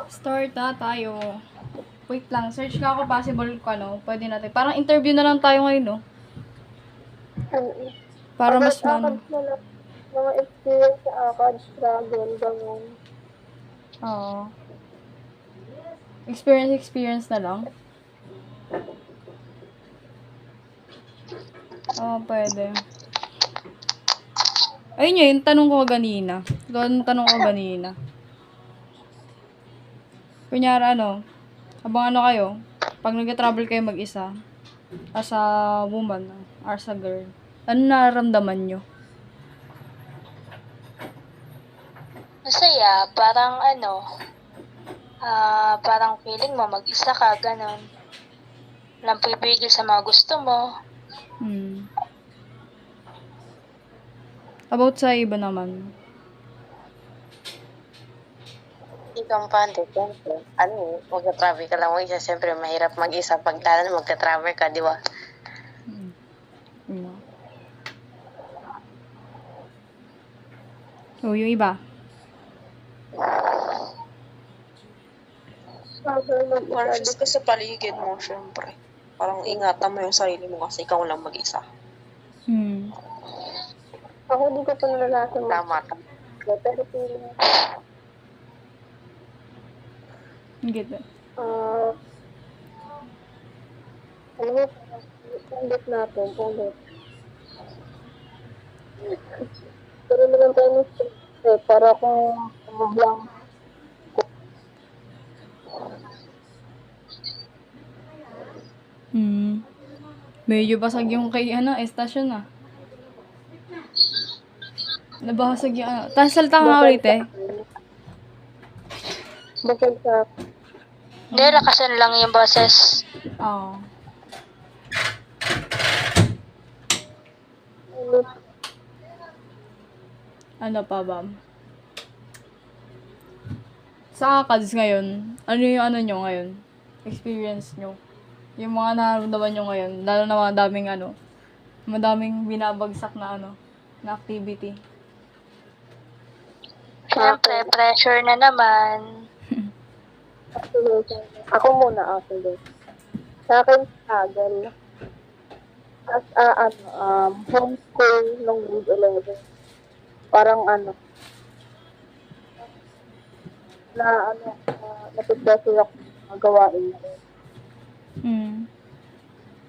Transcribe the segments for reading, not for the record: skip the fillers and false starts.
Start na tayo. Wait lang, search ka ako possible ko pwede natin. Parang interview na lang tayo ngayon, no? Para mas Akad na lang. Mga experience sa akad, struggle, gano'n. Oo. Experience na lang. Oo, pwede. Ayun yun, yung tanong ko kanina. Kunyari habang kayo, pag nag-travel kayo mag-isa, as a woman, or as a girl, ano nararamdaman nyo? Masaya, parang parang feeling mo mag-isa ka, ganon. Walang pipigil sa mga gusto mo. About sa iba naman. Kampante, siyempre. Magka-travel ka lang mag-isa. Siyempre, mahirap mag-isa. Pag magka-travel ka, di ba? So, yung iba. Struggle Conscious ka sa paligid mo, syempre. Parang ingatan mo yung sarili mo kasi ikaw lang mag-isa. Ako di ko pa nalalasan Tama ka. pero feeling Ganda. ano mo, ulit natin, ulit. Pero naman tayo ng stress para kung lang. Medyo basag yung kay estasyon ah. Nabasag yung Tapos salita nga ulit eh. Basag sa Hindi, lakasan lang yung boses. Oo. ulit. Ano pa ba? Sa ACADS ngayon, ano yung nyo ngayon? Experience nyo? Yung mga nararamdaman nyo ngayon, lalo na madaming binabagsak na na activity. Siyempre, pressure na naman. Ako muna, actually. Sa akin, struggle. As homeschool nung grade 11. Parang napipressure ako ng gawain na rin.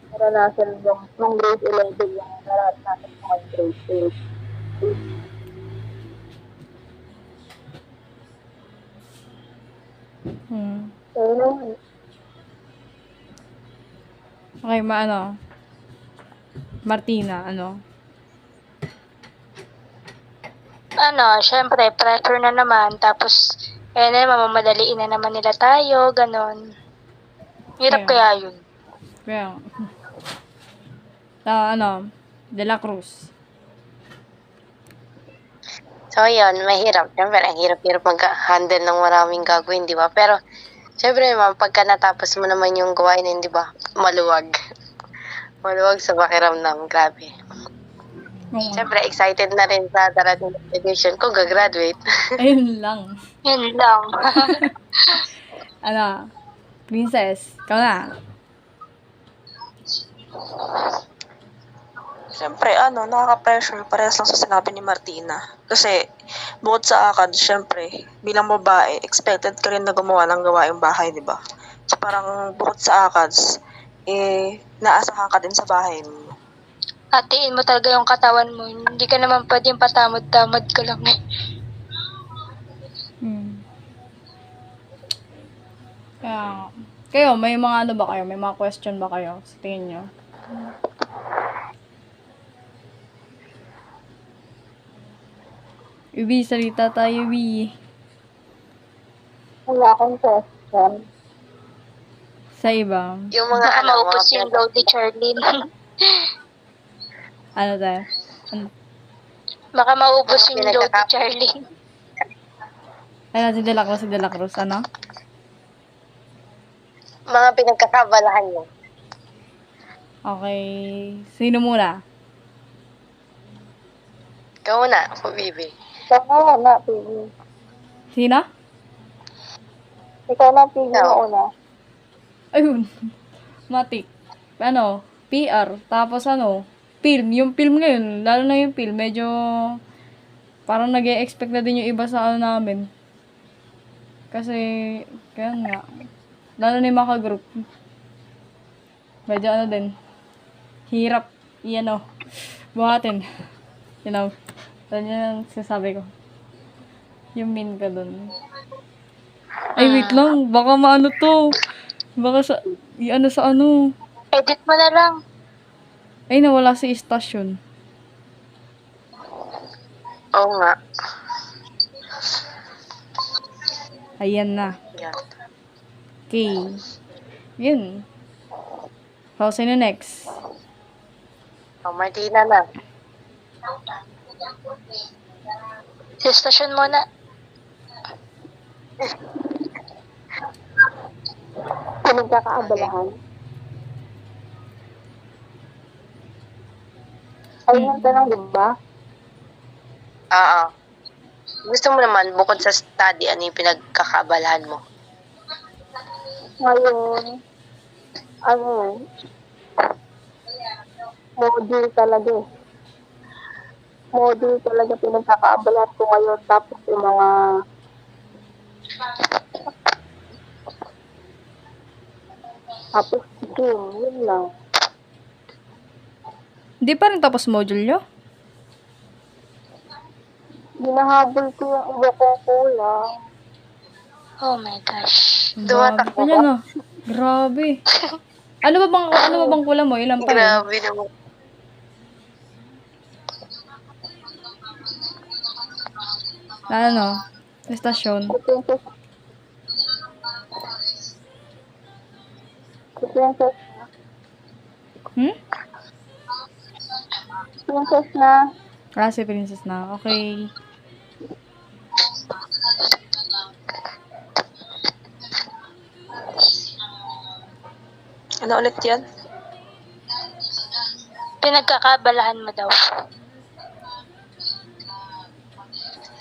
Naranasan yung nung grade 11 yung naranasan ko ng grade 8. So, Okay, Martina, Siyempre, pressure na naman. Tapos, mamamadaliin na naman nila tayo, ganon. Hirap kaya yun. Kaya, De La Cruz. So, yun, mahirap. Siyempre, ang hirap-hirap mag-handle ng maraming gagawin, di ba? Pero, siyempre, pagka natapos mo naman yung gawain yun, di ba? Maluwag. Maluwag sa pakiramdam. Grabe. Siyempre, excited na rin sa darating na graduation ko, gagraduate. Ayun lang. Yun lang. Princess, ikaw na. Siyempre, nakaka-pressure. Parehas lang sa sinabi ni Martina. Kasi, bukod sa akad, siyempre, bilang babae, expected ka rin na gumawa ng gawaing bahay, di ba? So, parang bukod sa akads, naasahan ka din sa bahay mo. Hatiin mo talaga yung katawan mo. Hindi ka naman pwedeng patamad-tamad ka lang eh. Kaya, kayo, may mga ba kayo? May mga question ba kayo sa tingin nyo? Ubi, salita tayo, Ubi. wala akong question. Sa iba. Yung mga Baka maubos yung load ni Charlene. Ano tayo? Baka maubos yung load ni Charlene. Si De La Cruz, ano? Mga pinagkakabalahan niyo. Okay. Sino muna? Ikaw na, Bibi. Sana wala, baby. Sino? Ikaw na, PG Ikaw. mo una. Ayun. Matik. Ano, PR. Tapos ano, film. Yung film ngayon, lalo na yung film, medyo parang nag-e-expect na din yung iba sa ano namin. Kasi, kaya nga. Lalo na yung mga group. Medyo ano din. Hirap. Ano, buhatin. You know. Yan yung sinasabi ko. Yung mean ka dun. Ay, wait lang. Baka maano to. Baka sa, ano sa ano. Edit mo na lang. Ay, nawala si istasyon. Oo nga. Ayan na. Yan. Okay. Yun. So, sino next? Oh, Martina na. Sa station muna. Pinagkakaabalahan. Ayun ang tanong, di ba? Oo. Gusto mo naman, bukod sa study, ano yung pinagkakaabalahan mo? Ngayon, ano, module talaga eh. Module talaga pinagkakaabalahan ko ngayon. Tapos yung mga tapos game, yun lang. Hindi pa rin tapos module nyo? Ginahabol ko yung iba kong kulang. Oh my gosh. Grabe Tumatakbo ka niyan, ah. Grabe. Ano ba bang kulang mo? Ilan pa yun? Grabe naman. Ano? Estasyon. Princess Hmm? na. Klase princess na. Okay. Ano ulit yan? Pinagkakaabalahan mo daw.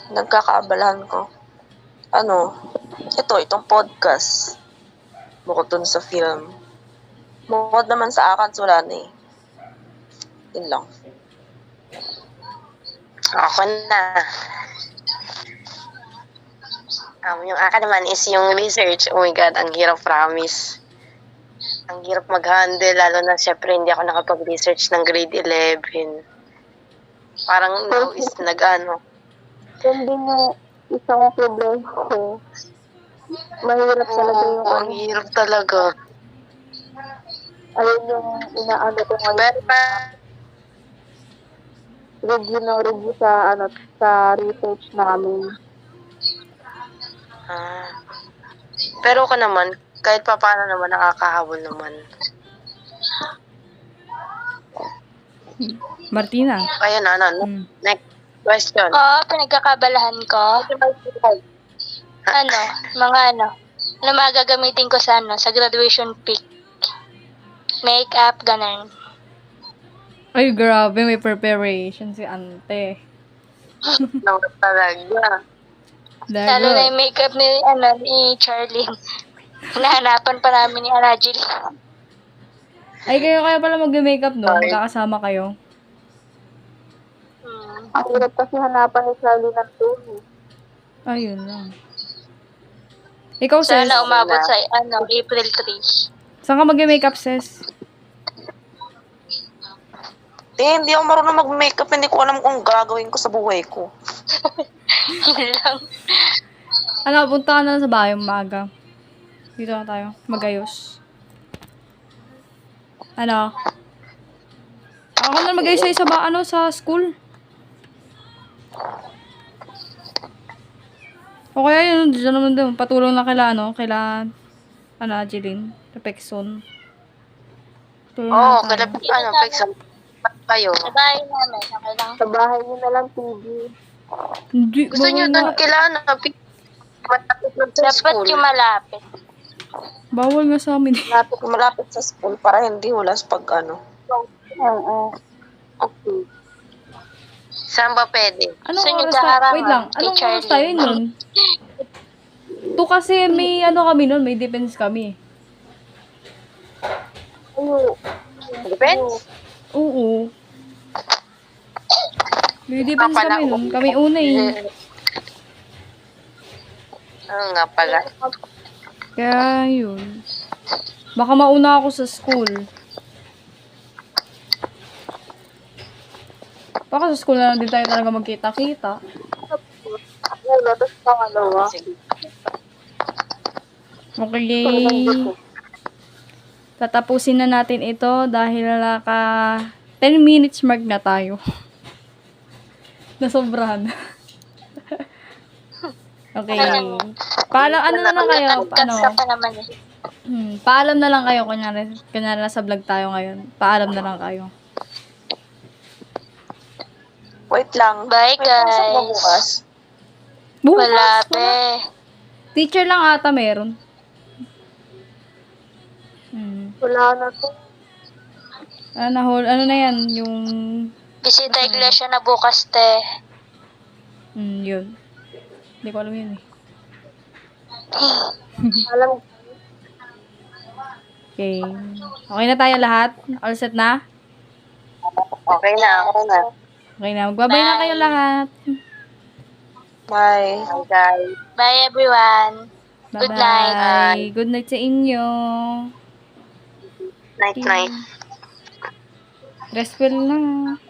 Nagkakaabalahan ko. Ano? Itong podcast. Bukod dun sa film. Bukod naman sa akin, wala na eh. Yun lang. Ako na. Yung akin naman is yung research. Oh my God, ang hirap, promise. Ang hirap mag-handle, lalo na syempre hindi ako nakapag-research ng grade 11. Parang now is nag-ano. Yan din yung isang problema ko. Mahirap talaga yung Oo, ang hirap talaga. ayun yung inaano ko ngayon. Pero Review sa sa research namin. pero ako naman, kahit pa paano naman, nakakahabol naman. Martina. Ayun, Hmm. next question. Oo, pinagkakabalahan ko. Ano, mga ano. Ano mga gagamitin ko sa sa graduation pic. Makeup, ganun. Ay, grabe. May preparation si ante. No, talaga. Lalo na yung makeup ni Charlene. Hinahanapan pa namin ni Anajil. Ay, kayo kaya pala mag-makeup, no? Magkakasama kayo. Ang hirap kasi hanapan ni Charlie ng tune. Ayun lang. Ikaw, sis? Sana umabot sa April 3. Saan ka mag-makeup, sis? Hindi ako marunong mag-makeup. Hindi ko alam kung gagawin ko sa buhay ko. Yun lang. Ano, punta ka na lang sa bahay umaga. Dito na tayo. Magayos. Ano? Ako na magayos sa school. O kaya yun, dyan naman doon. Patulong na kaila Jeline. Pexon. Tulong Oo, na tayo. Pexon. Kayo. Sa bahay namin, okay lang. Sa bahay niyo na lang, PG. Hindi, Gusto nyo bawal doon nga. kailangan matapos lang sa Dapat school. yung malapit. Bawal nga sa amin. Malapit sa school para hindi hulas pag ano. Oo. Okay. Saan ba pwede? Anong Gusto niyo oras tayo? kaharangan Wait lang. kay Anong oras Charlie? tayo nun? To kasi may ano kami nun, may defense kami. Ano? Depends. Oo. May defense kami nun. Kami una eh. Oo nga pala. Kaya yun. Baka mauna ako sa school. Baka sa school na lang din tayo talaga magkita-kita. Wala, tapos pangalawa. Sige. Okay. Tatapusin na natin ito dahil naka 10 minutes mark na tayo. Nasobrahan. Okay. Paalam, ano na lang kayo? Cut ka pa naman eh. Paalam na lang kayo. Kunyari nasa vlog tayo ngayon. Paalam na lang kayo. Wait lang. Bye, May pasok ba guys. bukas? Wala, pe. Teacher lang ata meron. Wala na to. Ano na yan? Yung... Bisita iglesia na bukas, te. yun. Hindi ko alam yun eh. Alam, Okay. Okay na tayo lahat? All set na? Okay na, okay na. Okay na. Magbabay na kayo lahat. Bye. Bye, guys. Bye, everyone. Bye-bye. Good night. Good night sa inyo. Night, night. Rest well na.